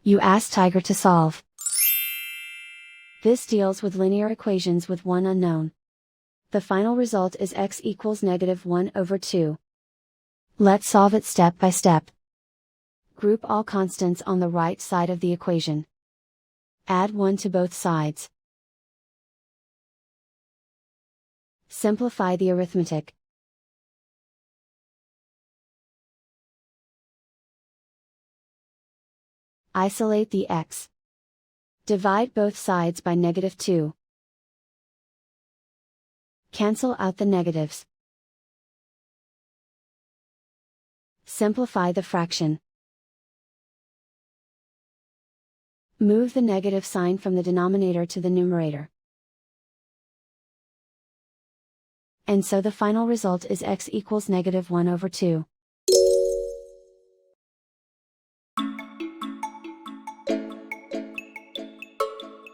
You ask Tiger to solve. This deals with linear equations with one unknown. The final result is x equals -1/2. Let's solve it step by step. Group all constants on the right side of the equation. Add 1 to both sides. Simplify the arithmetic. Isolate the x. Divide both sides by -2. Cancel out the negatives. Simplify the fraction. Move the negative sign from the denominator to the numerator. And so the final result is x equals -1/2.